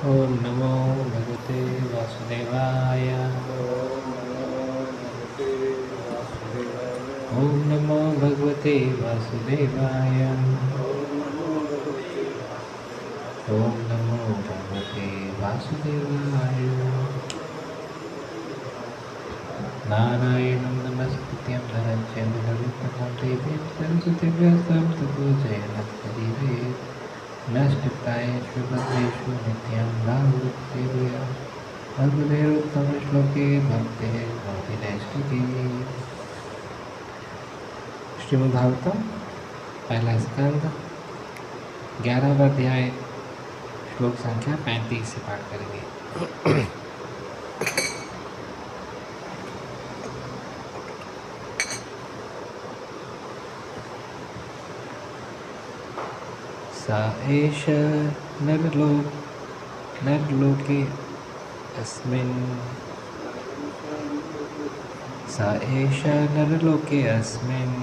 ओम नमो भगवते वासुदेवाय। ओम नमो भगवते वासुदेवाय। ओम नमो भगवते वासुदेवाय। नारायणं नमस्कृत्यं नरं चैव नरोत्तमं देवीं सरस्वतीं व्यासं ततो जयमुदीरयेत्। नष्टप्रायेषु भद्रेषु नित्यं भागवतसेवया भगवतेरुत्तमश्लोके भक्तिः भवति नैष्टिकी। श्रीमद्भागवतम पहला स्कंद 11वां अध्याय श्लोक संख्या 35 से पाठ करेंगे। सा एष नरलोके अस्मिन् सा एष नरलोके अस्मिन्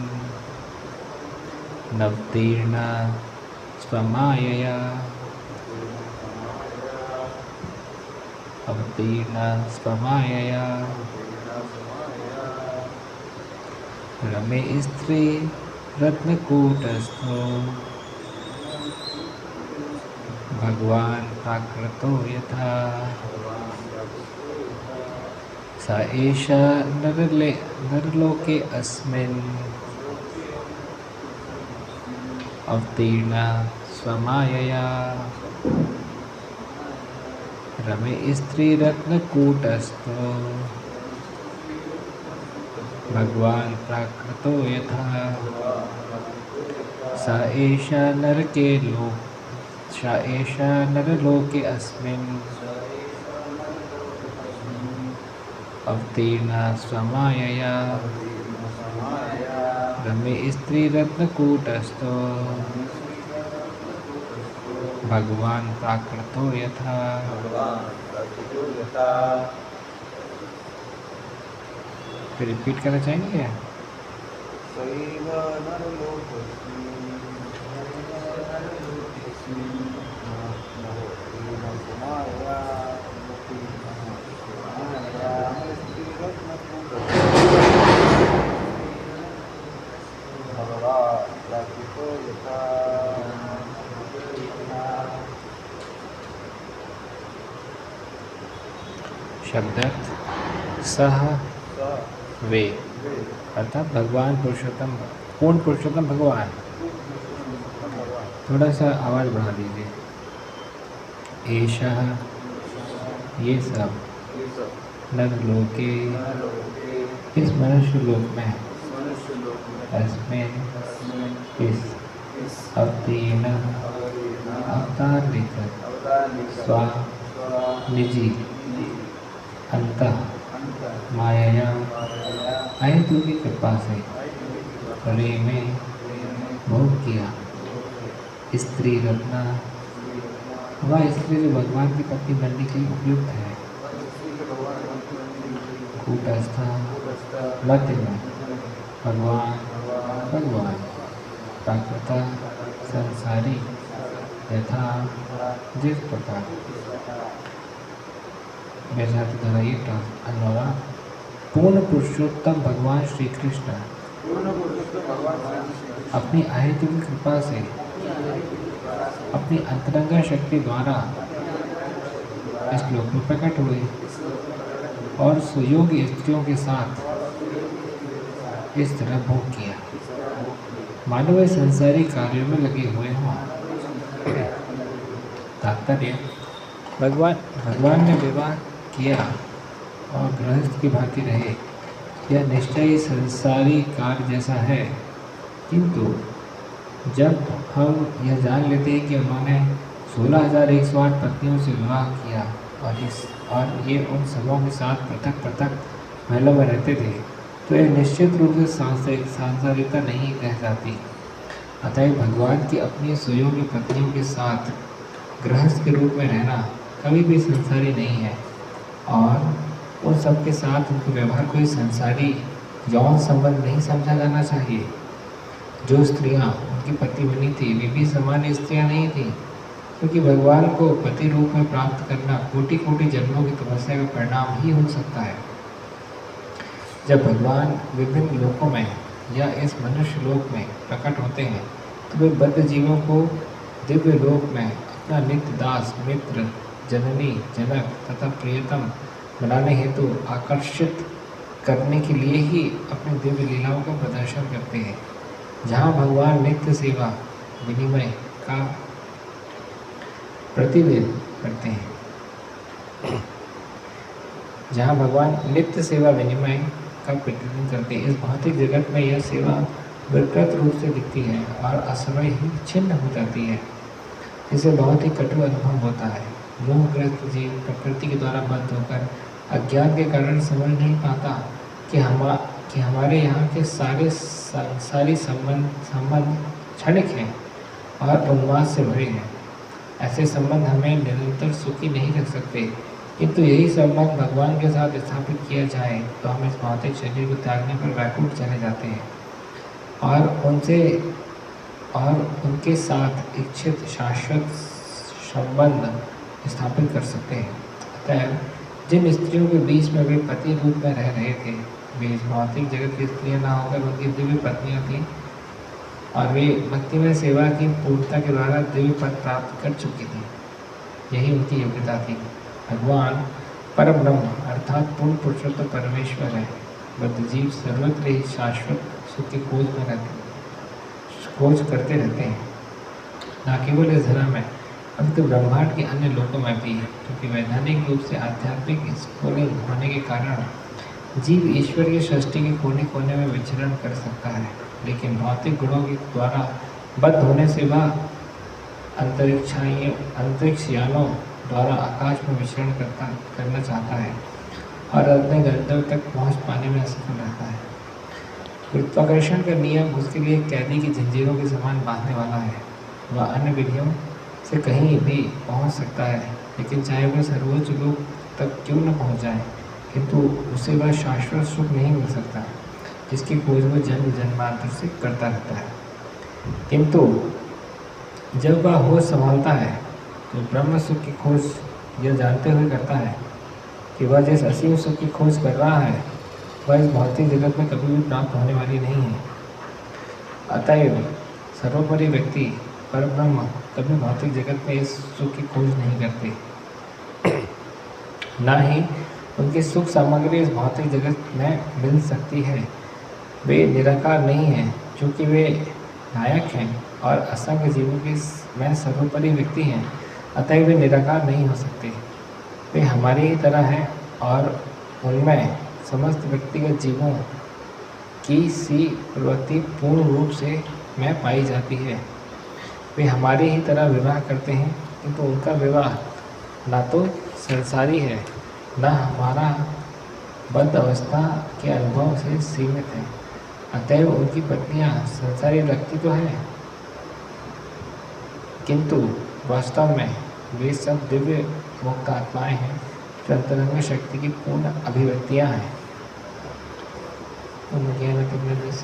नवतीर्णा स्वमायया अवतीर्णा स्वमायया रमे स्त्री रत्नकूटस्थो भगवान् प्राकृतो यथा। स एष नरलोके अस्मिन् अवतीर्णा स्वमायया रमे स्त्रीरत्नकूटस्थो भगवान् प्राकृतो यथा। स एष नरलोके अस्मिन् अवतीर्णा स्वमायया रमे स्त्रीरत्नकूटस्थो भगवान् प्राकृतो यथा। फिर रिपीट करना चाहेंगे क्या? शब्दार्थ सह वे अर्थात भगवान पुरुषोत्तम, पूर्ण पुरुषोत्तम भगवान। थोड़ा सा आवाज़ बढ़ा दीजिए। एषः ये सब नरलोके इस मनुष्य लोक में अस्मिन् इस अवतीर्ण अवतार लेकर स्व निजी अंतः माया अहेतु की कृपा से रे में भोग किया स्त्री रत्ना, वह स्त्री जो भगवान की पत्नी बनने के लिए उपयुक्त है। कूटस्थ मध्य में भगवान प्राकृत संसारी यथा जिस प्रकार पूर्ण पुरुषोत्तम भगवान श्री कृष्ण अपनी अहेतु की कृपा से अपनी अंतरंगा शक्ति द्वारा इस लोक में प्रकट हुए और सुयोग्य स्त्रियों के साथ इस तरह भोग किया, मानो वे संसारी कार्यों में लगे हुए हों। तात्पर्य, भगवान ने विवाह किया और गृहस्थ की भांति रहे, यह निश्चय संसारी कार्य जैसा है। किंतु जब हम यह जान लेते हैं कि उन्होंने 16,108 पत्नियों से विवाह किया और ये उन सबों के साथ पृथक महलों में रहते थे, तो यह निश्चित रूप से सांसारिकता नहीं रह जाती। अतः भगवान की अपनी सुयोग्य पत्नियों के साथ गृहस्थ के रूप में रहना कभी भी संसारी नहीं है और उन सब के साथ उनका व्यवहार कोई संसारी यौन संबंध नहीं समझा जाना चाहिए। जो स्त्रियां उनकी पति बनी थी वे भी सामान्य स्त्रियां नहीं थी, क्योंकि भगवान को पति रूप में प्राप्त करना कोटि कोटि जन्मों की तपस्या का परिणाम ही हो सकता है। जब भगवान विभिन्न लोकों में या इस मनुष्य लोक में प्रकट होते हैं तो वे बद्ध जीवों को दिव्य लोक में अपना नित्य दास, मित्र, जननी, जनक तथा प्रियतम बनाने हेतु आकर्षित करने के लिए ही अपनी दिव्य लीलाओं का प्रदर्शन करते हैं। जहाँ भगवान नित्य सेवा विनिमय का प्रतिदिन करते हैं, जहाँ भगवान नित्य सेवा विनिमय का प्रतिदिन करते हैं। इस भौतिक जगत में यह सेवा विकृत रूप से दिखती है और असमय ही छिन्न हो जाती है, जिसे बहुत ही कटु अनुभव होता है। मोहग्रस्त जीव प्रकृति के द्वारा बद्ध होकर अज्ञान के कारण समझ नहीं पाता कि हमारे यहाँ के सारे संबंध क्षणिक हैं और उन्माद से भरे हैं। ऐसे संबंध हमें निरंतर सुखी नहीं रख सकते, किंतु यही संबंध भगवान के साथ स्थापित किया जाए तो हम इस भौतिक शरीर को त्यागने पर वैकुंठ चले जाते हैं और उनके साथ इच्छित शाश्वत संबंध स्थापित कर सकते हैं। अतः जिन स्त्रियों के बीच में वे पति रूप में रह रहे थे, वे इस भौतिक जगत की स्त्रियाँ न होकर उनकी दिव्य पत्नियाँ थीं और वे भक्तिमय सेवा की पूर्णता के द्वारा दिव्य पद प्राप्त कर चुकी थी। यही उनकी योग्यता थी। भगवान परम ब्रह्म अर्थात पूर्ण पुरुषोत्तम परमेश्वर है। बद्ध जीव सर्वत्र ही शाश्वत सुख की खोज करते रहते हैं, न केवल इस धरा में अपितु ब्रह्मांड के अन्य लोकों में भी, क्योंकि वैधानिक रूप से आध्यात्मिक स्फुलिंग होने के कारण जीव ईश्वर की सृष्टि के कोने कोने में विचरण कर सकता है, लेकिन भौतिक गुणों के द्वारा बद्ध होने से वह अंतरिक्षयानों द्वारा आकाश में विचरण करना चाहता है और अपने गंतव्य तक पहुंच पाने में असफल रहता है। गुरुत्वाकर्षण का नियम उसके लिए कैदी की जंजीरों के समान बांधने वाला है। वह अन्य विधियों से कहीं भी पहुंच सकता है, लेकिन चाहे वह सर्वोच्च लोक तक क्यों न पहुंच जाए, किंतु उसे वह शाश्वत सुख नहीं मिल सकता जिसकी खोज वह जन्म जन्मांतर से करता रहता है। किंतु जब वह होश संभालता है तो ब्रह्म सुख की खोज यह जानते हुए करता है कि वह जिस असीम सुख की खोज कर रहा है वह इस भौतिक जगत में कभी भी प्राप्त होने वाली नहीं है। अतएव सर्वोपरि व्यक्ति परब्रह्म कभी भौतिक जगत में इस सुख की खोज नहीं करते, न ही उनकी सुख सामग्री इस भौतिक जगत में मिल सकती है। वे निराकार नहीं हैं, चूँकि वे नायक हैं और असंख्य जीवों के में सर्वोपरि व्यक्ति हैं, अतः वे निराकार नहीं हो सकते। वे हमारी ही तरह हैं और उनमें समस्त व्यक्तिगत जीवों की सी प्रवृत्ति पूर्ण रूप से में पाई जाती है। वे हमारी ही तरह विवाह करते हैं, किंतु उनका विवाह ना तो संसारी है, न हमारा बद्ध अवस्था के अनुभव से सीमित है। अतएव उनकी पत्नियां संसारी लगती तो हैं, किंतु वास्तव में वे सब दिव्य मुक्त आत्माएं हैं जो अंतरंग शक्ति की पूर्ण अभिव्यक्तियां हैं।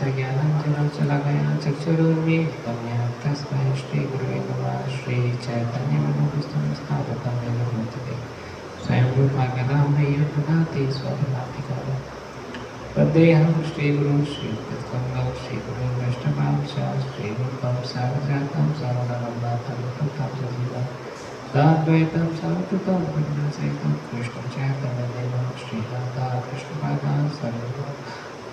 ज्ञानं चला गया चक्षुरुन्मीलितं येन तस्मै श्री गुरुवे नमः। श्री चैतन्य मनोभीष्टं स्थापितं येन भूतले स्वयं रूपा कदा मह्यं ददाति स्वपदाधिकारं। वन्देऽहं श्रीगुरुं श्रीयुक्तकमलं श्रीगुरुं वैष्णवांश्च श्रीरूपं साग्रजातं सर्वधर्मनाथं तथा सजीवं साद्वैतं सावधूतं पुण्यसहितं कृष्णं चैतन्यदेवं श्रीराधा कृष्णपादान् सर्वं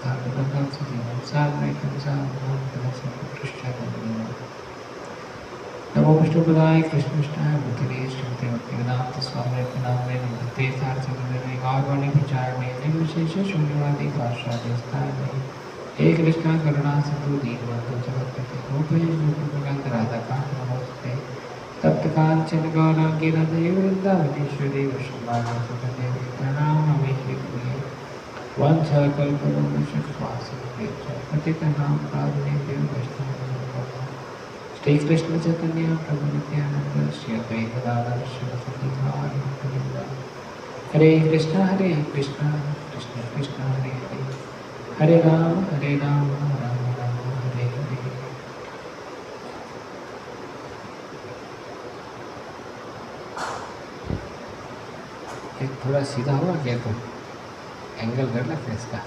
धर्मबद्धं सजीवं साद्वैतं सावधूतं कृष्णचैतन्यदेवं। नमो विष्णुपदाय कृष्णकृष्णाय भूतले श्रीमते भक्तिवेदांत स्वामी नामे नमस्ते सारस्वती गौरवाणी प्रचारणे निर्विशेष शून्यवादी भाषादेस्तारणे हे कृष्णा करुणा सिंधु दीनबंधु जगत्पते गोपेश गोपीकांत राधाकांत नमोस्ते तप्त कांचन गौरांगी राधे वृंदावनेश्वरी वैष्णवादेवी प्रणाम नमे प्रिय वंशकल्पवृक्ष पतितनां पावनेभ्यो वैष्णवेभ्यो। श्री कृष्ण चैतन्य प्रभु नित्यानंद श्री अद्वैत गदाधर श्रीवासादि गौरभक्तवृंद। हरे कृष्णा कृष्ण कृष्ण हरे हरे, हरे राम राम राम हरे हरे। एक थोड़ा सीधा हुआ क्या तो एंगल कर लेते इसका।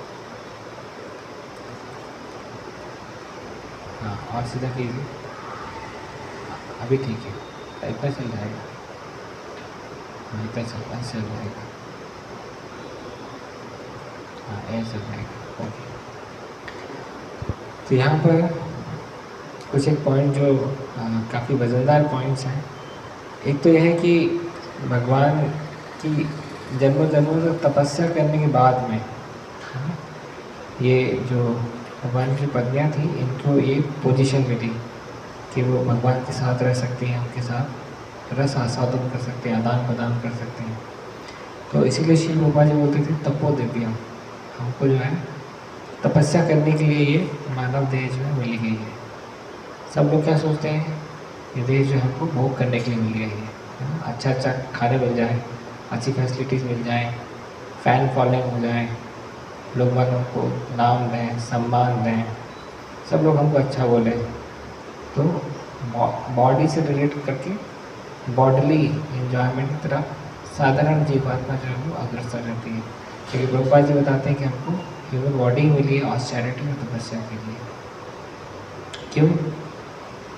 हाँ और सीधा कीजिए, अभी ठीक है, इतना चल जाएगा, इतना चल जाएगा, हाँ ऐसा चल जाएगा, ओके। तो यहाँ पर कुछ एक पॉइंट जो काफ़ी वज़नदार पॉइंट्स हैं। एक तो यह है कि भगवान की जन्मों जन्मों तक तपस्या करने के बाद में ये जो भगवान की पत्नियाँ थी इनको एक पोजीशन मिली कि वो भगवान के साथ रह सकती हैं, उनके साथ रस आस्वादन कर सकते हैं, आदान प्रदान कर सकते हैं। तो इसीलिए श्री गोपाल जी बोलते थे तपो दिव्यम, हमको जो है तपस्या करने के लिए ये मानव देह जो है मिल गई है। सब लोग क्या सोचते हैं, ये देह जो हमको भोग करने के लिए मिल गई है, अच्छा अच्छा खाने मिल जाए, अच्छी फैसिलिटीज़ मिल जाए, फ़ैन फॉलोइंग हो जाए, लोग वालों को नाम दें, सम्मान दें, सब लोग हमको अच्छा बोले। तो बॉडी से रिलेट करके बॉडली एंजॉयमेंट की तरफ साधारण जीवात्मा जो है वो अग्रसर रहती है। क्योंकि प्रभुपाद जी बताते हैं कि हमको ह्यूमन बॉडी मिली है ऑस्टेरिटी और तपस्या के लिए। क्यों?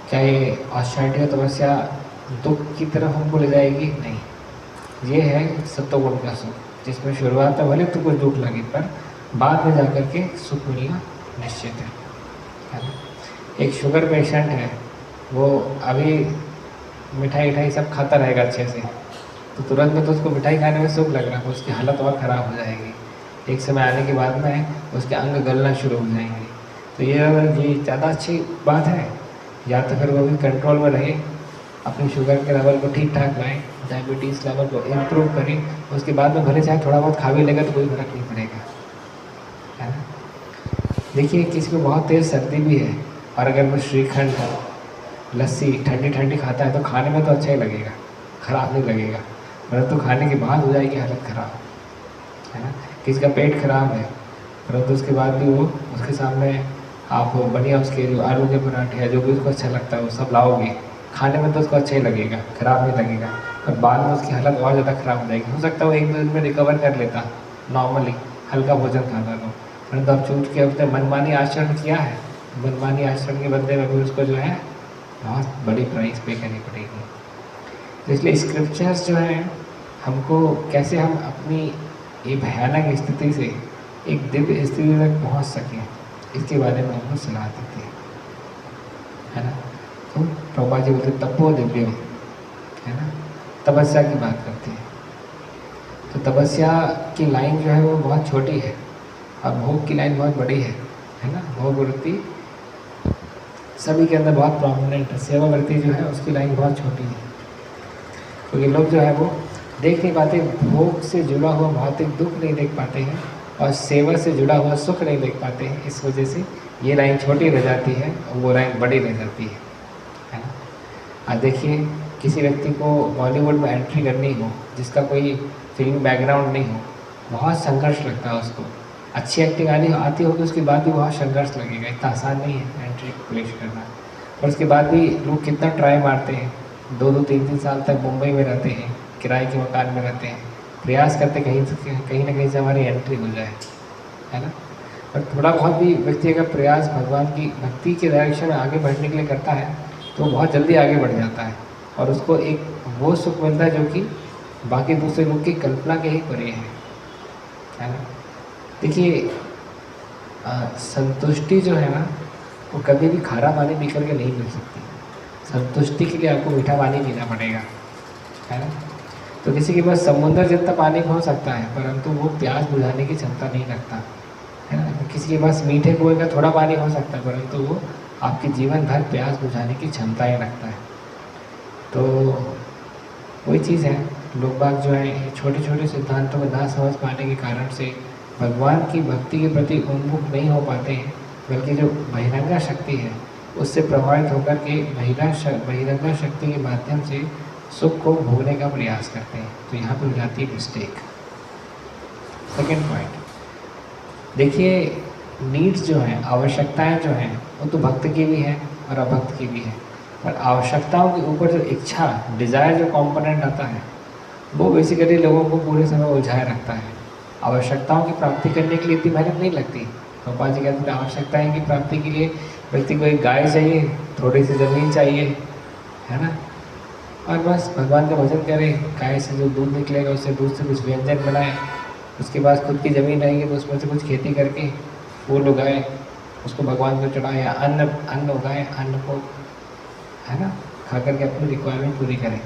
क्या ये ऑस्टेरिटी और तपस्या दुख की तरफ हमको ले जाएगी? नहीं, ये है सत्वगुण का सुख, जिसमें शुरुआत में भले तो कुछ दुख लगे पर बाद में जाकर के सुख मिलना निश्चित है ना। एक शुगर पेशेंट है, वो अभी मिठाई मिठाई सब खाता रहेगा अच्छे से, तो तुरंत में तो उसको मिठाई खाने में सुख लग रहा है, उसकी हालत और ख़राब हो जाएगी। एक समय आने के बाद में उसके अंग गलना शुरू हो जाएंगे। तो ये ज़्यादा अच्छी बात है, या तो फिर वो भी कंट्रोल में रहे, अपनी शुगर के लेवल को ठीक ठाक लाएँ, डायबिटीज़ लेवल को इम्प्रूव करें, उसके बाद में भले चाहे थोड़ा बहुत खा भी लेगा तो कोई फर्क नहीं पड़ेगा, है ना। देखिए किसी को बहुत तेज़ सर्दी भी है और अगर वो श्रीखंड लस्सी ठंडी ठंडी खाता है तो खाने में तो अच्छा ही लगेगा, ख़राब नहीं लगेगा, परंतु खाने के बाद हो जाएगी हालत ख़राब, है ना। किसी का पेट खराब है परंतु उसके बाद भी वो उसके सामने आप बढ़िया उसके जो आलू के पराठे या जो भी उसको अच्छा लगता है वो सब लाओगे, खाने में तो उसको अच्छा ही लगेगा, ख़राब नहीं लगेगा, पर बाद में उसकी हालत और ज़्यादा ख़राब हो जाएगी। हो सकता है वो 1-2 दिन में रिकवर कर लेता नॉर्मली, हल्का भोजन खाता तो, परंतु अब चूँकि के उसने मनमानी आचरण किया है, मनमानी आचरण के बदले में भी उसको जो है बहुत बड़ी प्राइस पे करनी पड़ेगी। तो इसलिए स्क्रिप्चर्स जो हैं हमको कैसे हम अपनी ये भयानक स्थिति से एक दिव्य स्थिति तक पहुंच सकें, इसके बारे में हमको सलाह देते हैं, है ना। तो प्रभुपाद जी बोलते तपो दिव्यम, है ना, तपस्या की बात करते हैं। तो तपस्या की लाइन जो है वो बहुत छोटी है और भोग की लाइन बहुत बड़ी है ना। भोग वृत्ति सभी के अंदर बहुत प्रोमिनेंट है, सेवा वृत्ति जो है उसकी लाइन बहुत छोटी है, क्योंकि लोग जो है वो देख नहीं पाते, भोग से जुड़ा हुआ भौतिक दुख नहीं देख पाते हैं और सेवा से जुड़ा हुआ सुख नहीं देख पाते हैं। इस वजह से ये लाइन छोटी रह जाती है और वो लाइन बड़ी रह जाती है ना। आज देखिए किसी व्यक्ति को बॉलीवुड में एंट्री करनी हो, जिसका कोई फिल्म बैकग्राउंड नहीं हो, बहुत संघर्ष लगता है उसको। अच्छी एक्टिंग आती होगी उसके बाद भी बहुत संघर्ष लगेगा, इतना आसान नहीं है एंट्री प्लेस करना। और उसके बाद भी लोग कितना ट्राई मारते हैं, 2-2, 3-3 साल तक मुंबई में रहते हैं, किराए के मकान में रहते हैं, प्रयास करते कहीं ना कहीं से हमारी एंट्री हो जाए, है ना। और थोड़ा बहुत भी व्यक्ति अगर प्रयास भगवान की भक्ति के डायरेक्शन में आगे बढ़ने के लिए करता है तो बहुत जल्दी आगे बढ़ जाता है और उसको एक वो सुख मिलता है जो कि बाकी दूसरे लोग की कल्पना के ही परे है ना। देखिए संतुष्टि जो है ना वो कभी भी खारा पानी पी करके नहीं मिल सकती, संतुष्टि के लिए आपको मीठा पानी पीना पड़ेगा, है ना। तो किसी के पास समुद्र जितना पानी हो सकता है परंतु वो प्यास बुझाने की क्षमता नहीं रखता, है ना। किसी के पास मीठे कुएं का थोड़ा पानी हो सकता है परंतु वो आपके जीवन भर प्यास बुझाने की क्षमता ही रखता है। तो वही चीज़ है, लोग बाग जो है छोटे छोटे सिद्धांतों में ना समझ पाने के कारण से भगवान की भक्ति के प्रति उन्मुख नहीं हो पाते हैं, बल्कि जो बहिरंगा शक्ति है उससे प्रभावित होकर के बहिरंगा शक्ति के माध्यम से सुख को भोगने का प्रयास करते हैं। तो यहाँ पर हो जाती है मिस्टेक। सेकेंड पॉइंट देखिए, नीड्स जो हैं, आवश्यकताएं जो हैं वो तो भक्त की भी हैं और अभक्त की भी हैं, पर आवश्यकताओं के ऊपर जो इच्छा डिज़ायर जो कंपोनेंट आता है वो बेसिकली लोगों को पूरे समय उलझाए रखता है। आवश्यकताओं की प्राप्ति करने के लिए इतनी मेहनत नहीं लगती। भगवान जी कहते हैं आवश्यकताएं की प्राप्ति के लिए व्यक्ति को एक गाय चाहिए, थोड़ी सी ज़मीन चाहिए, है ना, और बस भगवान का भजन करे। गाय से जो दूध निकलेगा उससे दूध से कुछ व्यंजन बनाए, उसके बाद खुद की ज़मीन रहेगी तो उसमें से कुछ खेती करके फूल उगाए, उसको भगवान को चढ़ाए, या अन्न अन्न उगाए, अन्न को, है ना, खा करके अपनी रिक्वायरमेंट पूरी करें।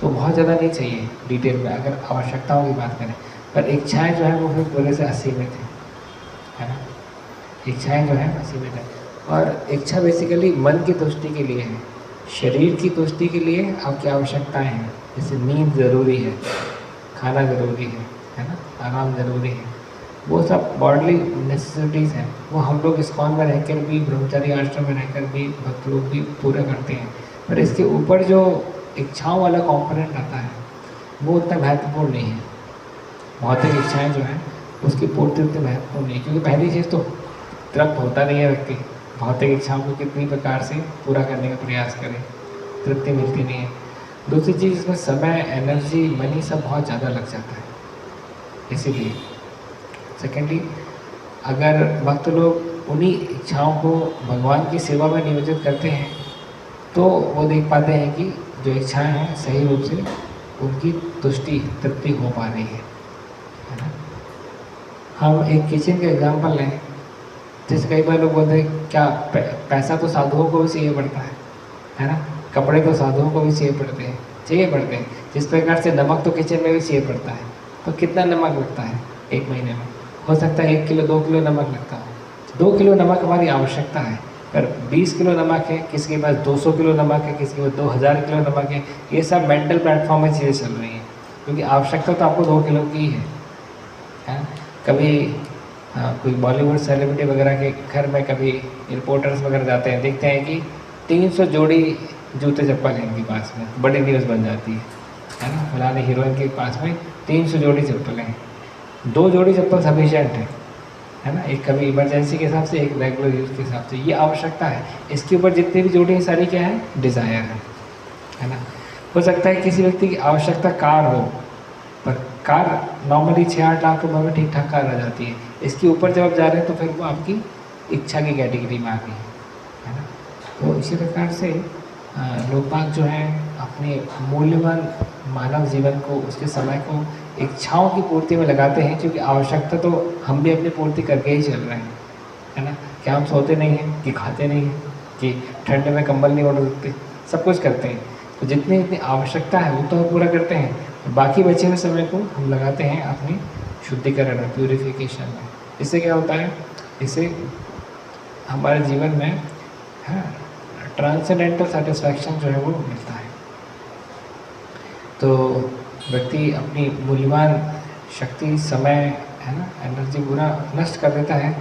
तो बहुत ज़्यादा नहीं चाहिए डिटेल में अगर आवश्यकताओं की बात करें। पर इच्छाएं जो है वो फिर पूरे से असीमित है ना। इच्छाएं जो है असीमित है, और इच्छा बेसिकली मन की तुष्टि के लिए है। शरीर की तुष्टि के लिए आपकी आवश्यकताएं हैं, जैसे नींद ज़रूरी है, खाना ज़रूरी है ना, आराम ज़रूरी है, वो सब बॉडली नेसेसिटीज़ हैं। वो हम लोग इस्कॉन में रहकर भी, ब्रह्मचारी आश्रम में रहकर भी भक्त लोग भी पूरा करते हैं। पर इसके ऊपर जो इच्छाओं वाला कंपोनेंट आता है वो उतना महत्वपूर्ण नहीं है। भौतिक इच्छाएं जो हैं उसकी पूर्ति उतनी महत्वपूर्ण नहीं है, क्योंकि पहली चीज़ तो तृप्त होता नहीं है व्यक्ति। भौतिक इच्छाओं को कितनी प्रकार से पूरा करने का प्रयास करे, तृप्ति मिलती नहीं है। दूसरी चीज़, इसमें समय, एनर्जी, मनी सब बहुत ज़्यादा लग जाता है। इसीलिए सेकेंडली, अगर भक्त लोग उन्हीं इच्छाओं को भगवान की सेवा में नियोजित करते हैं तो वो देख पाते हैं कि जो इच्छाएं हैं सही रूप से उनकी तुष्टि, तृप्ति हो पा रही है ना। हम एक किचन का एग्जांपल लें, जैसे कई बार लोग बोलते हैं क्या पैसा तो साधुओं को भी चाहिए पड़ता है ना, कपड़े तो साधुओं को भी चाहिए पड़ते हैं, जिस प्रकार से नमक तो किचन में भी चाहिए पड़ता है। तो कितना नमक लगता है एक महीने में? हो सकता है 1 किलो 2 किलो नमक लगता हो। 2 किलो नमक हमारी आवश्यकता है, पर 20 किलो नमक है, किसी के पास 200 किलो नमक है, किसी के पास 2000 किलो नमक है। ये सब मेंटल प्लेटफॉर्म में चीज़ें चल रही हैं, क्योंकि आवश्यकता तो आपको 2 किलो की ही है। कभी कोई बॉलीवुड सेलिब्रिटी वगैरह के घर में कभी रिपोर्टर्स वगैरह जाते हैं, देखते हैं कि 300 जोड़ी जूते चप्पल हैं इनके पास में, बड़ी न्यूज़ बन जाती है ना। फलाने हीरोइन के पास में 300 जोड़ी चप्पल हैं, 2 जोड़ी चप्पल सफिशिएंट है ना, एक कभी इमरजेंसी के हिसाब से, एक रेगुलर यूज़ के हिसाब से। ये आवश्यकता है। इसके ऊपर जितनी भी जोड़ी हैं सारी क्या है? डिज़ायर है ना। हो सकता है किसी व्यक्ति की आवश्यकता कार हो, पर कार नॉर्मली 6-8 लाख रुपये में ठीक ठाक कार आ जाती है। इसके ऊपर जब आप जा रहे हैं तो फिर वो आपकी इच्छा की कैटेगरी में आ गई है ना। तो इसी प्रकार से लोग बाग जो हैं अपने मूल्यवान मानव जीवन को, उसके समय को इच्छाओं की पूर्ति में लगाते हैं, क्योंकि आवश्यकता तो हम भी अपनी पूर्ति करके ही चल रहे हैं, है ना। क्या हम सोते नहीं हैं, कि खाते नहीं हैं, कि ठंड में कंबल नहीं ओढ़ सकते? सब कुछ करते हैं। तो जितनी जितनी आवश्यकता है वो तो हम पूरा करते हैं, बाकी बचे हुए समय को हम लगाते हैं अपनी शुद्धिकरण में, प्यूरिफिकेशन में। इससे क्या होता है? इससे हमारे जीवन में ट्रांसेंडेंटल सेटिस्फैक्शन जो है वो मिलता है। तो व्यक्ति अपनी मूल्यवान शक्ति, समय, है ना, एनर्जी पूरा नष्ट कर देता है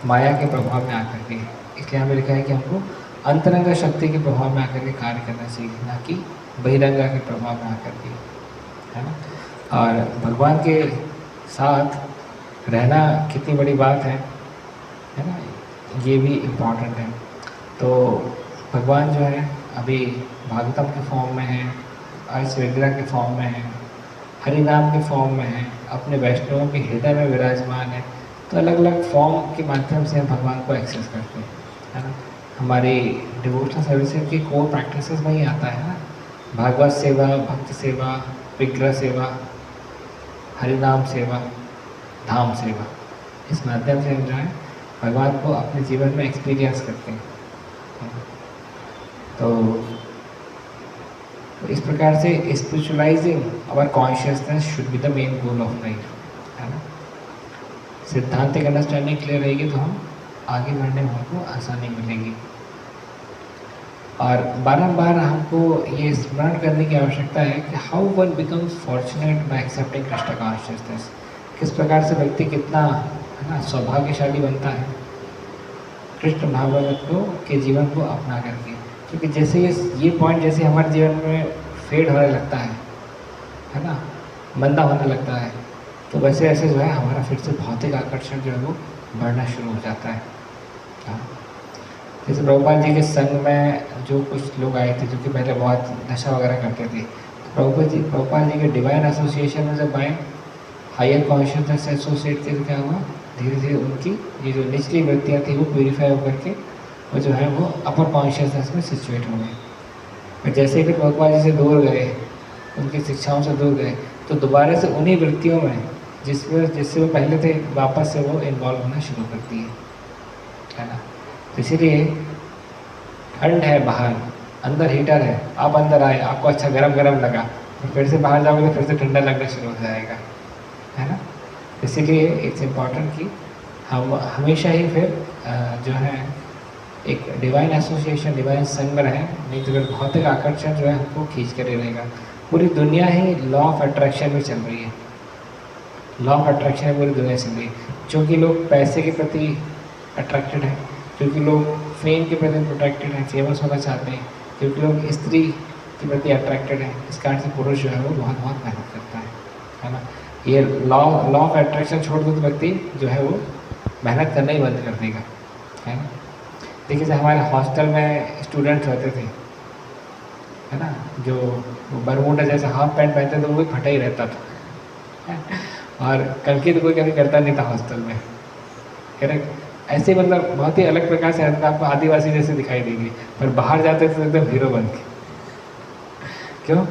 माया के प्रभाव में आकर के। इसलिए हमें लिखा है कि हमको अंतरंगा शक्ति के प्रभाव में आकर के कार्य करना चाहिए, ना कि बहिरंगा के प्रभाव में आकर के, है ना। और भगवान के साथ रहना कितनी बड़ी बात है ना, ये भी इम्पॉर्टेंट है। तो भगवान जो है अभी भागवतम के फॉर्म में है, ऐश्वर्या के फॉर्म में है, हरि नाम के फॉर्म में है, अपने वैष्णवों के हृदय में विराजमान है। तो अलग अलग फॉर्म के माध्यम से हम भगवान को एक्सेस करते हैं, है ना। हमारी डिवोशनल सर्विसेज की कोर प्रैक्टिसेस में ही आता है ना, भागवत सेवा, भक्त सेवा, विग्रह सेवा, हरिनाम सेवा, धाम सेवा। इस माध्यम से हम जो है भगवान को अपने जीवन में एक्सपीरियंस करते हैं। तो इस प्रकार से spiritualising our consciousness should be the main goal of life, है ना। सिद्धांतिक अंडरस्टैंडिंग क्लियर रहेगी तो हम आगे बढ़ने में हमको आसानी मिलेगी। और बारंबार हमको ये स्मरण करने की आवश्यकता है कि how one becomes fortunate bye accepting Krishna consciousness. किस प्रकार से व्यक्ति कितना, है ना, सौभाग्यशाली बनता है कृष्ण भागवत को के जीवन को अपना करके। क्योंकि जैसे ये पॉइंट जैसे हमारे जीवन में फेड होने लगता है ना, मंदा होने लगता है, तो वैसे ऐसे जो है हमारा फिर से भौतिक आकर्षण जो है वो बढ़ना शुरू हो जाता है। जैसे प्रभुपाद जी के संग में जो कुछ लोग आए थे जो कि पहले बहुत नशा वगैरह करते थे, प्रभुपाद जी के डिवाइन एसोसिएशन में जब आए, हायर कॉन्शियसनेस से एसोसिएट थे, तो क्या हुआ, धीरे धीरे उनकी ये जो निचली वृत्तियाँ थी वो प्यूरीफाई होकर के वो जो है वो अपर कॉन्शियसनेस में सिचुएट हो गए। और जैसे ही प्रभुपाद जी से दूर गए, उनकी शिक्षाओं से दूर गए, तो दोबारा से उन्हीं वृत्तियों में जिससे वो पहले थे वापस से वो इन्वॉल्व होना शुरू कर दिए, है ना। तो इसीलिए ठंड है बाहर, अंदर हीटर है, आप अंदर आए, आपको अच्छा गरम गरम लगा, तो फिर से बाहर जाओगे तो फिर से ठंडा लगना शुरू हो जाएगा, है ना। इसीलिए इट्स इम्पॉर्टेंट कि हम हमेशा ही फिर जो है एक डिवाइन एसोसिएशन, डिवाइन संग में रहें, नहीं तो फिर भौतिक आकर्षण जो है हमको खींच कर ही रहेगा। पूरी दुनिया ही लॉ ऑफ अट्रैक्शन में चल रही है, लॉ ऑफ अट्रैक्शन में पूरी दुनिया चल रही है। क्योंकि लोग पैसे के प्रति अट्रैक्टेड हैं, क्योंकि लोग फेम के प्रति प्रोटेक्टेड हैं, फेमस होना चाहते हैं, क्योंकि लोग स्त्री के प्रति अट्रैक्टेड हैं, इस कारण से पुरुष जो है वो बहुत बहुत मेहनत करता है ना। ये लॉ ऑफ अट्रैक्शन छोड़ दो तो व्यक्ति जो है वो मेहनत करना ही बंद कर देगा, है ना। देखिए जैसे हमारे हॉस्टल में स्टूडेंट्स रहते थे, है ना, जो बरमूडा जैसे हाफ पैंट पहनते थे वो भी फटा ही रहता था और कल तो कोई कभी करता नहीं था हॉस्टल में, करेक्ट। ऐसे मतलब बहुत ही अलग प्रकार से रहता था, आपको आदिवासी जैसे दिखाई देगी, पर बाहर जाते थे तो एकदम हीरो बन के। क्यों?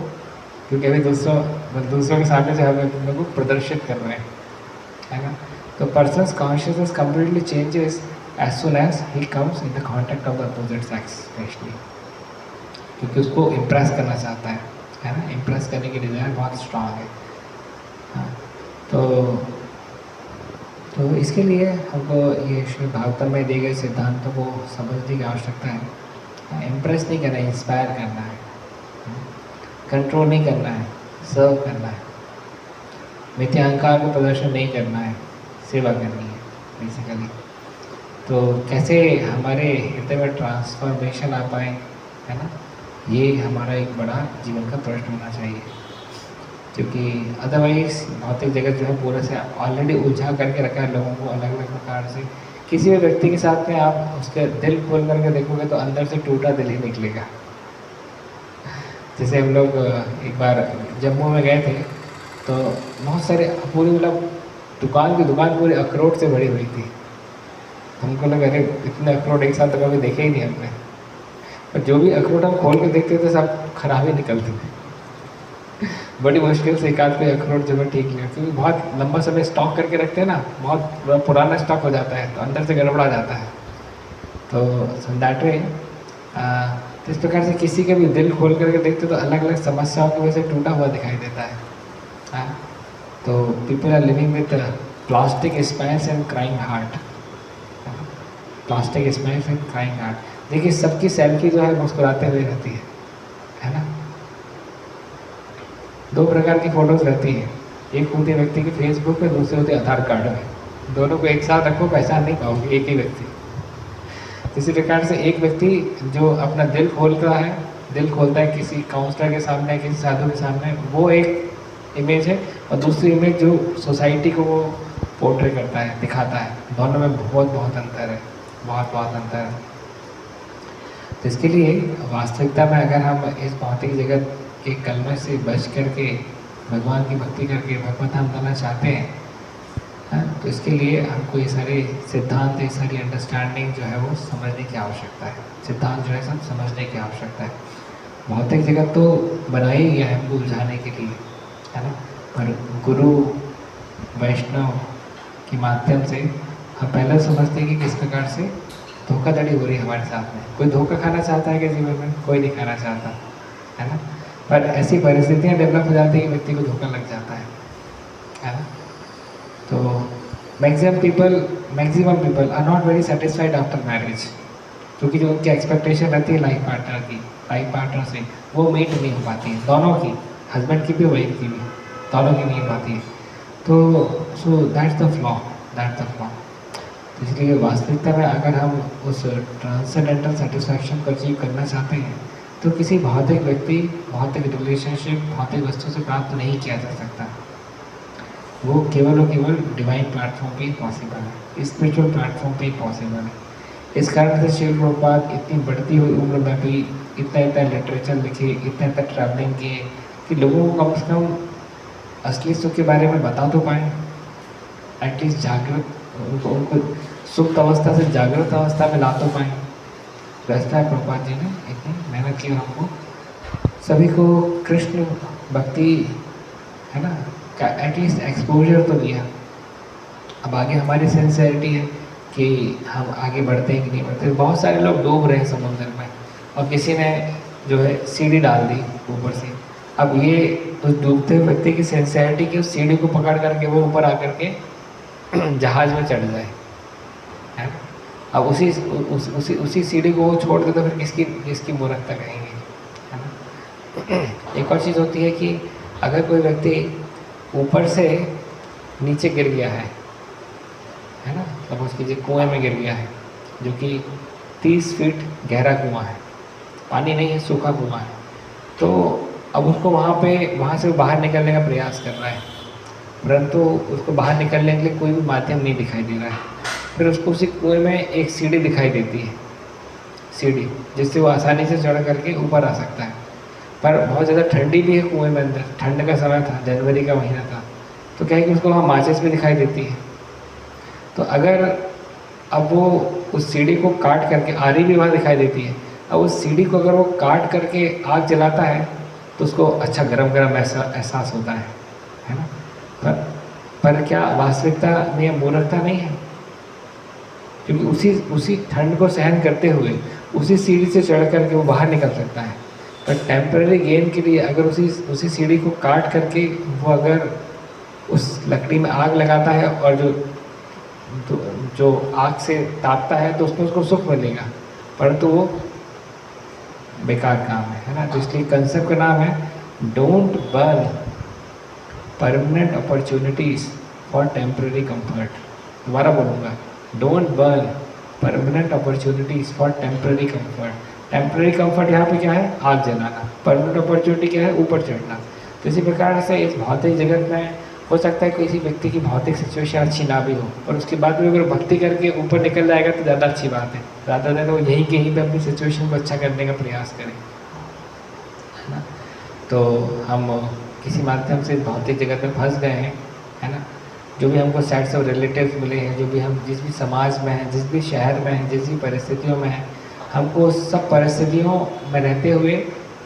क्योंकि अभी दूसरों के सामने से हम अपने को प्रदर्शित कर रहे हैं, है ना। तो persons consciousness completely changes as soon as he comes in the contact of the opposite sex specially, क्योंकि उसको इम्प्रेस करना चाहता है ना, इम्प्रेस करने की डिज़ायर बहुत स्ट्रांग है। हाँ, तो इसके लिए हमको ये श्री भागवतम में दिए गए सिद्धांतों को समझने की आवश्यकता है। इम्प्रेस नहीं करना है, इंस्पायर करना है, कंट्रोल नहीं करना है, सर्व करना है, मिथ्या अहंकार को प्रदर्शन नहीं करना है, सेवा करनी है बेसिकली। तो कैसे हमारे हृदय में ट्रांसफॉर्मेशन आ पाए, है ना, ये हमारा एक बड़ा जीवन का प्रश्न होना चाहिए, क्योंकि अदरवाइज भौतिक जगत जो है पूरे से ऑलरेडी उलझा करके रखा है लोगों को अलग अलग प्रकार से। किसी भी व्यक्ति के साथ में आप उसके दिल खोल करके देखोगे तो अंदर से टूटा दिल ही निकलेगा। जैसे हम लोग एक बार जम्मू में गए थे, तो बहुत सारे पूरी मतलब दुकान पूरी अखरोट से भरी हुई थी। हमको लगा अरे इतने अखरोट एक साथ तो कभी देखे ही नहीं हमने, पर जो भी अखरोट हम खोल के देखते थे सब खराब ही निकलते थे। बड़ी मुश्किल से एक आध कोई अखरोट जो है ठीक नहीं, क्योंकि बहुत लंबा समय स्टॉक करके रखते हैं ना, बहुत पुराना स्टॉक हो जाता है तो अंदर से गड़बड़ा जाता है। तो दैट वे इस प्रकार से किसी के भी दिल खोल करके देखते तो अलग अलग समस्याओं की वजह से टूटा हुआ दिखाई देता है। हाँ, तो people are living with plastic smiles and crying heart, plastic smiles and crying heart. देखिए सबकी सेल्फी जो है मुस्कुराते हुए रहती है ना। दो प्रकार की फ़ोटोज़ रहती हैं, एक होती है व्यक्ति की फेसबुक पे, दूसरे होते हैं आधार कार्ड में। दोनों को एक साथ रखो पहचान नहीं पाओगे, एक ही व्यक्ति। इसी प्रकार से एक व्यक्ति जो अपना दिल खोलता है किसी काउंसलर के सामने, किसी साधु के सामने, वो एक इमेज है, और दूसरी इमेज जो सोसाइटी को वो पोर्ट्रे करता है, दिखाता है। दोनों में बहुत अंतर है, बहुत अंतर है। तो इसके लिए वास्तविकता में अगर हम इस भौतिक जगत के कलमे से बच करके भगवान की भक्ति करके भगवत धाम बनना चाहते हैं, तो इसके लिए हमको ये सारे सिद्धांत, ये सारी अंडरस्टैंडिंग जो है वो समझने की आवश्यकता है। सिद्धांत जो है सब समझने की आवश्यकता है। भौतिक जगत तो बनाया ही गया है हमको उलझाने के लिए, है ना, पर गुरु वैष्णव के माध्यम से हम पहले समझते हैं कि किस प्रकार से धोखाधड़ी हो रही है हमारे साथ में। कोई धोखा खाना चाहता है कि जीवन में? कोई नहीं खाना चाहता, है ना, पर ऐसी परिस्थितियाँ डेवलप हो जाती है कि व्यक्ति को धोखा लग जाता है ना। तो maximum people are not very satisfied after marriage, क्योंकि जो उनकी एक्सपेक्टेशन रहती है लाइफ पार्टनर से, वो मीट नहीं हो पाती है, दोनों की, हस्बैंड की भी वाइफ की भी, दोनों की नहीं हो पाती है। तो सो दैट्स द फ्लॉ। तो इसलिए वास्तविकता में अगर हम उस ट्रांसेंडेंटल सेटिस्फैक्शन को अचीव करना चाहते हैं, तो किसी भौतिक व्यक्ति, भौतिक रिलेशनशिप, भौतिक वस्तु से प्राप्त नहीं किया जा सकता। वो केवल और केवल डिवाइन प्लेटफॉर्म पे ही पॉसिबल है, स्पिरिचुअल प्लेटफॉर्म पे ही पॉसिबल है। इस कारण से श्रील प्रभुपाद इतनी बढ़ती हुई उम्र में भी इतना लिटरेचर लिखे, इतना ट्रैवलिंग किए, कि लोगों को कम से कम असली सुख के बारे में बता तो पाएँ, एटलीस्ट जागृत उनको सुप्त अवस्था से जागृत अवस्था में ला तो पाएँ। तो ऐसा है प्रभुपाद जी ने इतनी मेहनत की हमको सभी को कृष्ण भक्ति है ना का एटलीस्ट एक्सपोजर तो दिया। अब आगे हमारी सिंसियरिटी है कि हम आगे बढ़ते हैं कि नहीं बढ़ते। बहुत सारे लोग डूब रहे हैं समुद्र में और किसी ने जो है सीढ़ी डाल दी ऊपर से। अब ये उस डूबते हुए व्यक्ति की सिंसियरिटी की उस सीढ़ी को पकड़ करके वो ऊपर आकर के जहाज में चढ़ जाए, है ना। अब उसी सीढ़ी को वो छोड़ दे तो फिर किसकी मूर्खता कहेंगे, है ना। एक और चीज़ होती है कि अगर कोई व्यक्ति ऊपर से नीचे गिर गया है ना, सपोज कीजिए कुएं में गिर गया है जो कि 30 फीट गहरा कुआं है, पानी नहीं है, सूखा कुआं है। तो अब उसको वहाँ से बाहर निकलने का प्रयास कर रहा है, परंतु उसको बाहर निकलने के लिए कोई भी माध्यम नहीं दिखाई दे रहा है। फिर उसको उसी कुएं में एक सीढ़ी दिखाई देती है, सीढ़ी जिससे वो आसानी से चढ़ करके ऊपर आ सकता है। पर बहुत ज़्यादा ठंडी भी है कुएं में अंदर, ठंड का समय था, जनवरी का महीना था, तो क्या है कि उसको वहाँ माचिस भी दिखाई देती है। तो अगर अब वो उस सीढ़ी को काट करके, आरी भी वहाँ दिखाई देती है, अब उस सीढ़ी को अगर वो काट करके आग जलाता है तो उसको अच्छा गरम गरम एहसास होता है ना। पर क्या वास्तविकता में मूर्खता नहीं है? क्योंकि उसी ठंड को सहन करते हुए उसी सीढ़ी से चढ़ करके वो बाहर निकल सकता है। पर टेम्पररी गेन के लिए अगर उसी सीढ़ी को काट करके वो अगर उस लकड़ी में आग लगाता है और जो आग से तापता है तो उसमें उसको सुख मिलेगा, परंतु वो बेकार काम है ना। तो इसलिए कंसेप्ट का नाम है don't burn permanent opportunities for temporary comfort. दोबारा बोलूँगा, don't burn permanent opportunities for temporary comfort. Temporary comfort यहाँ पे क्या है? आग जलाना। परमानेंट अपॉर्चुनिटी क्या है? ऊपर चढ़ना। तो इसी प्रकार से इस भौतिक जगत में हो सकता है किसी व्यक्ति की भौतिक सिचुएशन अच्छी ना भी हो, और उसके बाद भी अगर भक्ति करके ऊपर निकल जाएगा तो ज़्यादा अच्छी बात है। ज़्यादा देर वो यहीं कहीं पे अपनी सिचुएशन को अच्छा करने का प्रयास करें, है ना। तो हम किसी माध्यम से भौतिक जगत में फंस गए हैं, है ना। जो भी हमको सेट्स ऑफ रिलेटिव्स मिले हैं, जो भी हम जिस भी समाज में हैं, जिस भी शहर में हैं, जिस भी परिस्थितियों में हैं, हमको सब परिस्थितियों में रहते हुए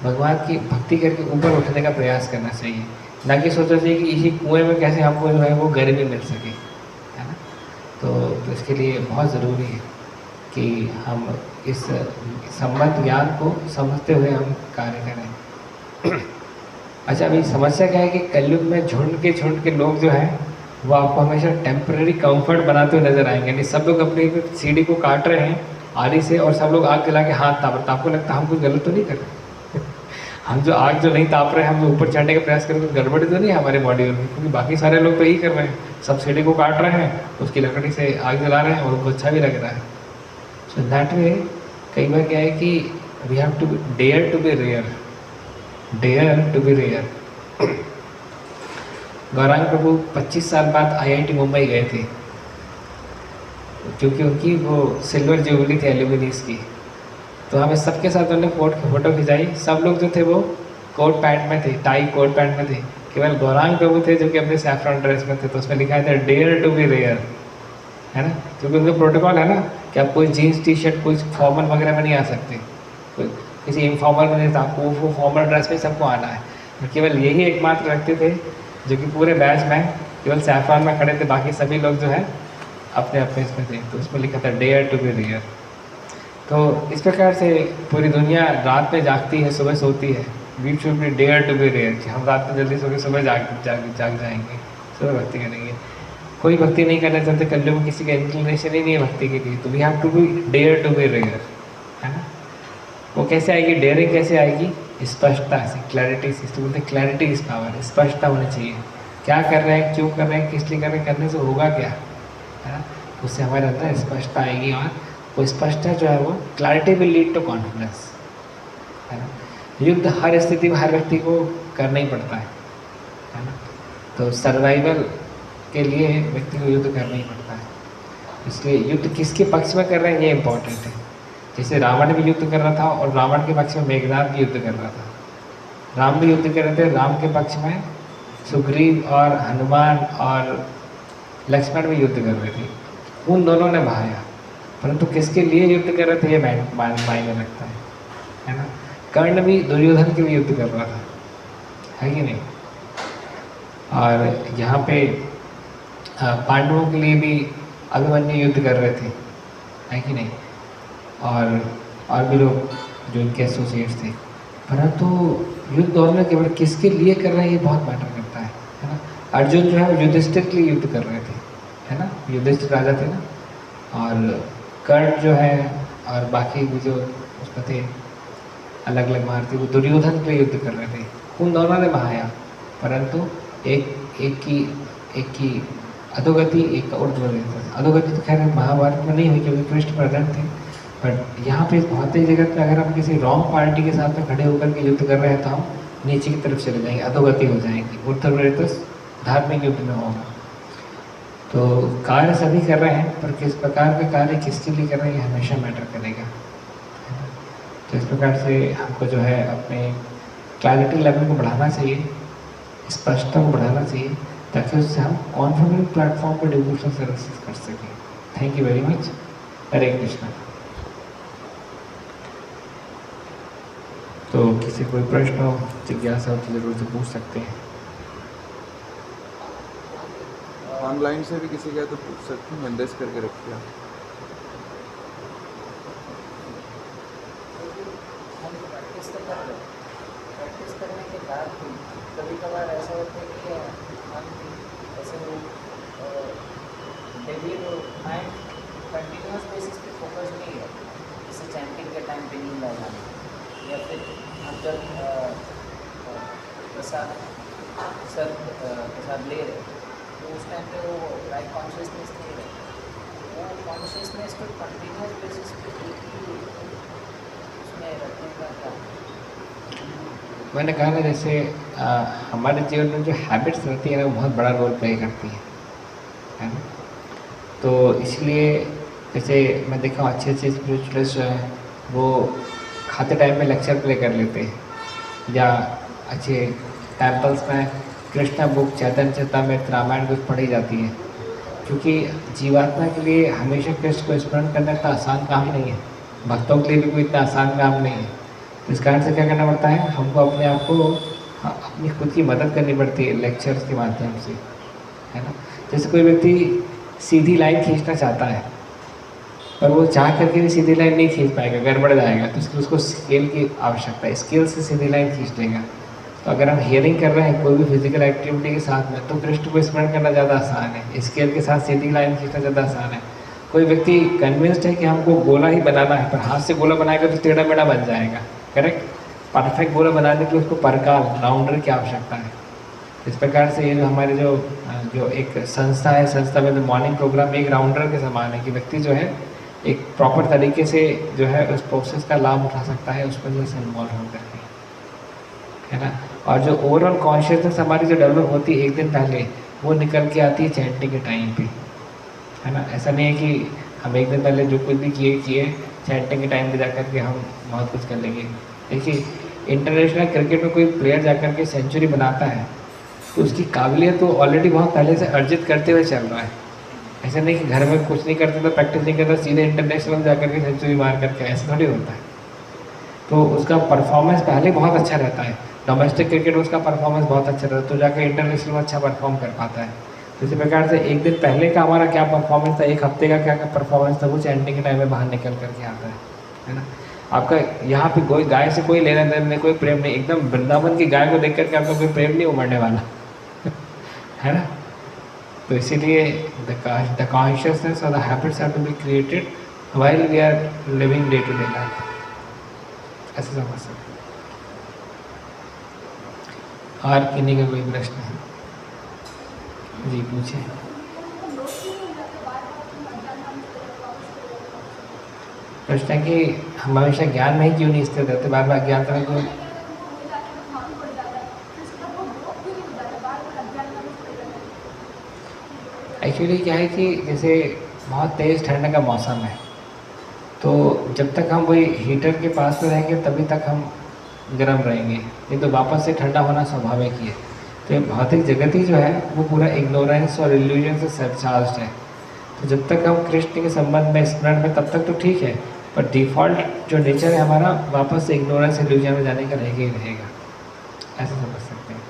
भगवान की भक्ति करके ऊपर उठने का प्रयास करना चाहिए, ना कि सोचना चाहिए कि इसी कुएं में कैसे हमको जो है वो गर्मी मिल सके, है ना। तो इसके लिए बहुत ज़रूरी है कि हम इस संबंध ज्ञान को समझते हुए हम कार्य करें। अच्छा, अभी समस्या क्या है कि कलयुग में झुंड के लोग जो हैं वो आपको हमेशा टेम्पररी कंफर्ट बनाते हुए नजर आएंगे। नहीं, सब लोग अपनी सीढ़ी को काट रहे हैं आरी से और सब लोग आग जला के हाथ ताप रहे। आपको लगता है हम कुछ गलत तो नहीं कर रहे? हम जो आग जो नहीं ताप रहे हैं, हम जो ऊपर चढ़ने का प्रयास कर रहे हैं, गड़बड़ी तो नहीं है हमारे बॉडी में? क्योंकि बाकी सारे लोग तो यही कर रहे हैं, सब सीढ़ी को काट रहे हैं, उसकी लकड़ी से आग जला रहे हैं और उनको अच्छा भी लग रहा है। सो दैट वे कई बार क्या है कि we have to dare to be rare, dare to be rare. Gauranga Prabhu 25 साल बाद IIT मुंबई गए थे, क्योंकि उनकी वो सिल्वर जुबली थी एल्यूमिनीस की। तो हमें सबके साथ उन्होंने फोटो खिंचाई। सब लोग जो थे वो कोट पैंट में थे, टाई कोट पैंट में थे। केवल गौरांग प्रभु थे जो कि अपने सैफ्रॉन ड्रेस में थे, तो उसमें लिखा था डेयर टू बी रेयर, है ना। क्योंकि उनका प्रोटोकॉल है ना कि आप कोई जीन्स टी शर्ट कोई फॉर्मल वगैरह में नहीं आ सकते, कोई किसी इनफॉर्मल में नहीं था, आपको वो फॉर्मल ड्रेस में सबको आना है। तो केवल यही एकमात्र व्यक्ति थे जो कि पूरे बैच में केवल सैफ्रॉन में खड़े थे, बाकी सभी लोग जो है अपने अपने इसमें थे। तो उसमें लिखा था डेयर टू बी रेयर। तो इस प्रकार से पूरी दुनिया रात में जागती है, सुबह सोती है। We should be dare to be rare, कि हम रात में जल्दी सो के सुबह जाग जाएंगे, सुबह भक्ति करेंगे। कोई भक्ति नहीं करना चाहते, कलयुग में किसी का इंक्लिनेशन ही नहीं है भक्ति के लिए, तो we have to be dare to be rare, है ना। वो कैसे आएगी? डेयरिंग कैसे आएगी? स्पष्टता से, क्लैरिटी से। इसको बोलते हैं क्लैरिटी इज पावर। स्पष्टता होनी चाहिए, क्या कर रहे हैं, क्यों कर रहे हैं, किस लिए कर रहे हैं, करने से होगा क्या, है ना। उससे हमारे अंदर स्पष्टता आएगी, और वो स्पष्टता जो है वो clarity will lead to confidence, है ना। युद्ध हर स्थिति में हर व्यक्ति को करना ही पड़ता है ना। तो सर्वाइवल के लिए व्यक्ति को युद्ध करना ही पड़ता है। इसलिए युद्ध किसके पक्ष में कर रहे हैं ये इम्पोर्टेंट है। जैसे रावण भी युद्ध कर रहा था और रावण के पक्ष में मेघनाद भी युद्ध कर रहा था, राम भी युद्ध कर रहे थे, राम के पक्ष में सुग्रीव और हनुमान और लक्ष्मण भी युद्ध कर रहे थे, उन दोनों ने बहाया, परंतु किसके लिए युद्ध कर रहे थे ये मायने रखता है ना। कर्ण भी दुर्योधन के लिए युद्ध कर रहा था, है कि नहीं। और यहाँ पे पांडवों के लिए भी अभिमन्यु युद्ध कर रहे थे, है कि नहीं। और भी लोग जो इनके एसोसिएट्स थे, परंतु युद्ध दोनों केवल किसके लिए कर रहे हैं ये बहुत मैटर करता है ना। अर्जुन जो है वो युधिष्ठिर के लिए युद्ध कर रहे थे, है ना, युधिष्ठिर राजा थे ना। और कर्ण जो है और बाकी भी जो उसमें थे अलग अलग महारथी, वो दुर्योधन के लिए युद्ध कर रहे थे, उन दोनों ने बहाया, परंतु एक की अधोगति, एक का ऊर्ध्वगति। अधोगति तो खैर महाभारत में नहीं हुई क्योंकि कृष्ण प्रेजेंट थे, बट यहाँ पे भौतिक जगत में अगर हम किसी रॉन्ग पार्टी के साथ में खड़े होकर के युद्ध कर रहे हैं तो हम नीचे की तरफ चले जाएंगे, अधोगति हो जाएगी। ऊर्ध्वगति धार्मिक युद्ध में होगा। तो कार्य सभी कर रहे हैं, पर किस प्रकार का कार्य किसके लिए कर रहे हैं ये हमेशा मैटर करेगा। तो इस प्रकार से हमको जो है अपने क्लैरिटी लेवल को बढ़ाना चाहिए, स्पष्टता को बढ़ाना चाहिए, ताकि उससे हम कॉन्फिडेंट प्लेटफॉर्म पर डिवोशनल सर्विसेज कर सकें। Thank you very much. Hare Krishna. तो किसी कोई प्रश्न हो, जिज्ञासा हो तो जरूर से पूछ सकते हैं। ऑनलाइन से भी किसी का तो पूछ सकते हैं, मैसेज करके रखिए। प्रैक्टिस करने के बाद भी कभी कभार ऐसा होता है कि हम ऐसे डेली माइंड कंटिन्यूस बेसिस पे फोकस नहीं है, जैसे चैंटिंग के टाइम पे नींद आ जाना, या फिर हम जब प्रसाद ले रहे तो उस टाइम पे वो राइट कॉन्शियसनेस नहीं रहती, वो कॉन्शियसनेस को कंटिन्यूस बेसिस पे उसमें रखने का क्या। मैंने कहा ना, जैसे हमारे जीवन में जो हैबिट्स रहती है ना वो बहुत बड़ा रोल प्ले करती है ना। तो इसलिए जैसे मैं देखा हूँ अच्छे स्पिरिचुअलिस्ट जो हैं वो खाते टाइम में लेक्चर प्ले कर लेते हैं, या अच्छे टेम्पल्स में कृष्णा बुक, चैतन्य चरितमृत, रामायण बुक पढ़ी जाती है, क्योंकि जीवात्मा के लिए हमेशा कृष्ण को स्मरण करना इतना आसान काम नहीं है, भक्तों के लिए भी कोई इतना आसान काम नहीं है। तो इस कारण से क्या करना पड़ता है, हमको अपने आप को अपनी खुद की मदद करनी पड़ती है लेक्चर्स के माध्यम से, है ना। जैसे कोई व्यक्ति सीधी लाइन खींचना चाहता है, पर वो चाह करके भी सीधी लाइन नहीं खींच पाएगा, गड़बड़ जाएगा, तो इसलिए उसको स्केल की आवश्यकता है, स्केल से सीधी लाइन खींच देगा। तो अगर हम हियरिंग कर रहे हैं कोई भी फिजिकल एक्टिविटी के साथ में, तो कृष्ण को स्मरण करना ज़्यादा आसान है, स्केल के साथ सीधी लाइन खींचना ज़्यादा आसान है। कोई व्यक्ति कन्विंस्ड है कि हमको गोला ही बनाना है, पर हाथ से गोला बनाएगा तो टेढ़ा मेढ़ा बन जाएगा, करेक्ट। परफेक्ट गोला बनाने के लिए उसको परकाल, राउंडर की आवश्यकता है। इस प्रकार से ये जो हमारे जो एक संस्था है, संस्था में जो मॉर्निंग प्रोग्राम एक राउंडर के समान है, कि व्यक्ति जो है एक प्रॉपर तरीके से जो है उस प्रोसेस का लाभ उठा सकता है, उसमें जो है इन्वॉल्व हो करके, है ना। और जो ओवरऑल कॉन्शियसनेस हमारी जो डेवलप होती है एक दिन पहले, वो निकल के आती है चैंटिंग के टाइम पे, है ना। ऐसा नहीं है कि हम एक दिन पहले जो कुछ भी किए चैंटिंग के टाइम पे जाकर के हम बहुत कुछ कर लेंगे। देखिए इंटरनेशनल क्रिकेट में कोई प्लेयर जाकर के सेंचुरी बनाता है तो उसकी काबिलियत तो ऑलरेडी बहुत पहले से अर्जित करते हुए चल रहा है। ऐसा नहीं कि घर में कुछ नहीं करते तो प्रैक्टिस नहीं करता सीधे इंटरनेशनल में जाकर के सेंचुरी मार करके, ऐसा थोड़ी होता है। तो उसका परफॉर्मेंस पहले बहुत अच्छा रहता है, डोमेस्टिक क्रिकेट में उसका परफॉर्मेंस बहुत अच्छा रहता है, तो जाकर इंटरनेशनल में अच्छा परफॉर्म कर पाता है। तो इसी प्रकार से एक दिन पहले का हमारा क्या परफॉर्मेंस था, एक हफ्ते का क्या परफॉर्मेंस था, वो चैंटिंग के टाइम में बाहर निकल करके आता है ना। आपका यहाँ पे कोई गाय से कोई लेना देना नहीं, कोई प्रेम नहीं, एकदम वृंदावन की गाय को देख करके आपका कोई प्रेम नहीं उमड़ने वाला है ना। तो इसीलिए द कॉन्शियसनेस और the habits have to be created while we are living day to day life, ऐसे समझ सकते। और किन्हीं का कोई प्रश्न है जी पूछे। प्रश्न है कि हम हमेशा ज्ञान में ही क्यों नहीं स्थित रहते, बार बार ज्ञान करने को। एक्चुअली क्या है कि जैसे बहुत तेज़ ठंड का मौसम है, तो जब तक हम वही हीटर के पास में रहेंगे तभी तक हम गर्म रहेंगे, नहीं तो वापस से ठंडा होना स्वाभाविक ही है। तो ये भौतिक जगत ही जो है वो पूरा इग्नोरेंस और इल्यूजन से सरचार्ज है। तो जब तक हम कृष्ण के संबंध में स्मरण में तब तक तो ठीक है, पर डिफ़ॉल्ट जो नेचर है हमारा वापस से इग्नोरेंस इल्यूजन में जाने का रहेगा ही रहेगा, ऐसे समझ सकते हैं,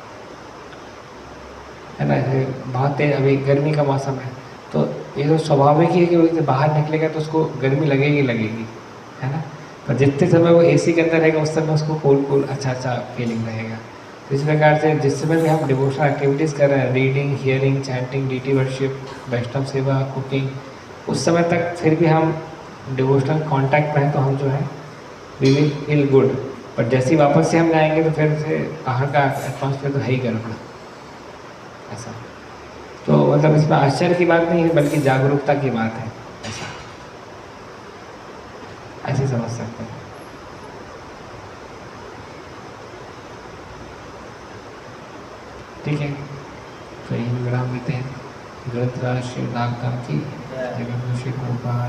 है ना। ऐसे बहुत तेज अभी गर्मी का मौसम है, तो ये तो स्वाभाविक ही है कि वो बाहर निकलेगा तो उसको गर्मी लगेगी लगेगी, है ना। पर जितने समय वो एसी के अंदर रहेगा उस समय उसको कूल कूल अच्छा फीलिंग रहेगा। तो इस प्रकार से जिस समय भी हम डिवोशनल एक्टिविटीज़ कर रहे हैं, reading, hearing, chanting, deity worship, Vaishnava सेवा, कुकिंग, उस समय तक फिर भी हम डिवोशनल कांटेक्ट में हैं तो हम जो है वी विल फील गुड। पर जैसे ही वापस से हम जाएंगे तो फिर से बाहर का एटमॉस्फेयर तो है ही गड़बड़, ऐसा। तो मतलब इसमें आश्चर्य की बात नहीं है बल्कि जागरूकता की बात है, ऐसा ऐसे समझ सकते हैं। ठीक है, तो यही विराम देते हैं। ग्रंथराज श्री नागधाम की जगत श्री गोपाल।